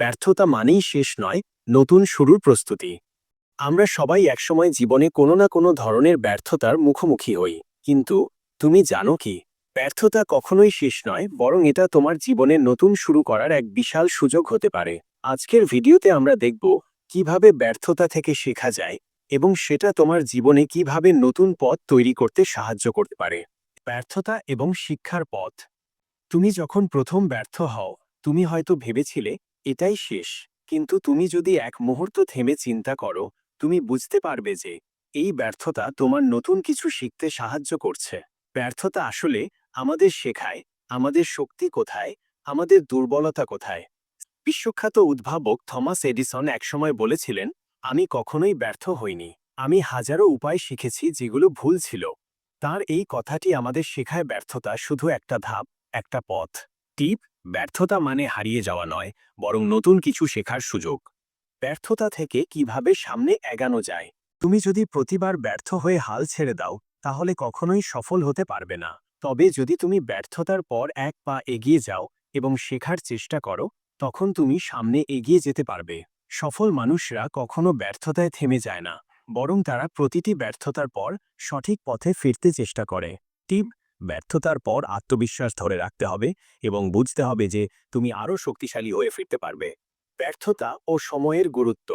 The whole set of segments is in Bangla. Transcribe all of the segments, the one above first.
ব্যর্থতা মানেই শেষ নয়, নতুন শুরুর প্রস্তুতি। আমরা সবাই একসময় জীবনে কোনো না কোনো ধরনের ব্যর্থতার মুখোমুখি হই। কিন্তু তুমি জানো কি, ব্যর্থতা কখনোই শেষ নয়, বরং এটা তোমার জীবনে নতুন শুরু করার এক বিশাল সুযোগ হতে পারে। আজকের ভিডিওতে আমরা দেখব কিভাবে ব্যর্থতা থেকে শেখা যায় এবং সেটা তোমার জীবনে কিভাবে নতুন পথ তৈরি করতে সাহায্য করতে পারে। ব্যর্থতা এবং শিক্ষার পথ। তুমি যখন প্রথম ব্যর্থ হও, তুমি হয়তো ভেবেছিলে এটাই শেষ। কিন্তু তুমি যদি এক মুহূর্ত থেমে চিন্তা করো, তুমি বুঝতে পারবে যে এই ব্যর্থতা তোমার নতুন কিছু শিখতে সাহায্য করছে। ব্যর্থতা আসলে আমাদের শেখায় আমাদের শক্তি কোথায়, আমাদের দুর্বলতা কোথায়। বিশ্বখ্যাত উদ্ভাবক থমাস এডিসন একসময় বলেছিলেন, আমি কখনোই ব্যর্থ হইনি, আমি হাজারো উপায় শিখেছি যেগুলো ভুল ছিল। তার এই কথাটি আমাদের শেখায় ব্যর্থতা শুধু একটা ধাপ, একটা পথ। টিপ: ব্যর্থতা মানে হারিয়ে যাওয়া নয়, বরং নতুন কিছু শেখার সুযোগ। ব্যর্থতা থেকে কিভাবে সামনে এগানো যায়। তুমি যদি প্রতিবার ব্যর্থ হয়ে হাল ছেড়ে দাও, তাহলে কখনোই সফল হতে পারবে না। তবে যদি তুমি ব্যর্থতার পর এক পা এগিয়ে যাও এবং শেখার চেষ্টা করো, তখন তুমি সামনে এগিয়ে যেতে পারবে। সফল মানুষরা কখনো ব্যর্থতায় থেমে যায় না, বরং তারা প্রতিটি ব্যর্থতার পর সঠিক পথে ফিরতে চেষ্টা করে। টিপ: ব্যর্থতার পর আত্মবিশ্বাস ধরে রাখতে হবে এবং বুঝতে হবে যে তুমি আরও শক্তিশালী হয়ে ফিরতে পারবে। ব্যর্থতা ও সময়ের গুরুত্ব।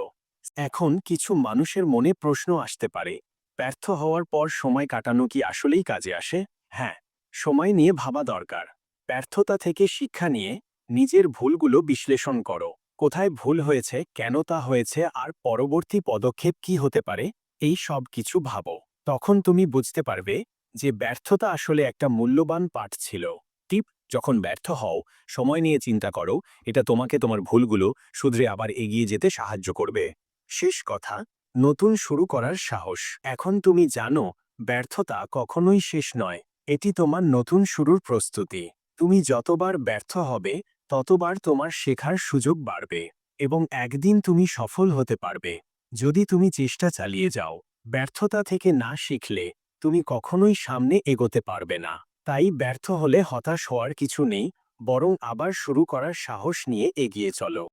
এখন কিছু মানুষের মনে প্রশ্ন আসতে পারে, ব্যর্থ হওয়ার পর সময় কাটানো কি আসলেই কাজে আসে? হ্যাঁ, সময় নিয়ে ভাবা দরকার। ব্যর্থতা থেকে শিক্ষা নিয়ে নিজের ভুলগুলো বিশ্লেষণ করো। কোথায় ভুল হয়েছে, কেন তা হয়েছে, আর পরবর্তী পদক্ষেপ কি হতে পারে, এই সব কিছু ভাবো। তখন তুমি বুঝতে পারবে যে ব্যর্থতা আসলে একটা মূল্যবান পাঠ ছিল। টিপ: যখন ব্যর্থ হও, সময় নিয়ে চিন্তা করো, এটা তোমাকে তোমার ভুলগুলো শুধরে আবার এগিয়ে যেতে সাহায্য করবে। শেষ কথা: নতুন শুরু করার সাহস। এখন তুমি জানো, ব্যর্থতা কখনোই শেষ নয়, এটি তোমার নতুন শুরুর প্রস্তুতি। তুমি যতবার ব্যর্থ হবে, ততবার তোমার শেখার সুযোগ বাড়বে এবং একদিন তুমি সফল হতে পারবে। যদি তুমি চেষ্টা চালিয়ে যাও, ব্যর্থতা থেকে না শিখলে তুমি কখনোই সামনে এগোতে পারবে না। তাই ব্যর্থ হলে হতাশ হওয়ার কিছু নেই, বরং আবার শুরু করার সাহস নিয়ে এগিয়ে চলো।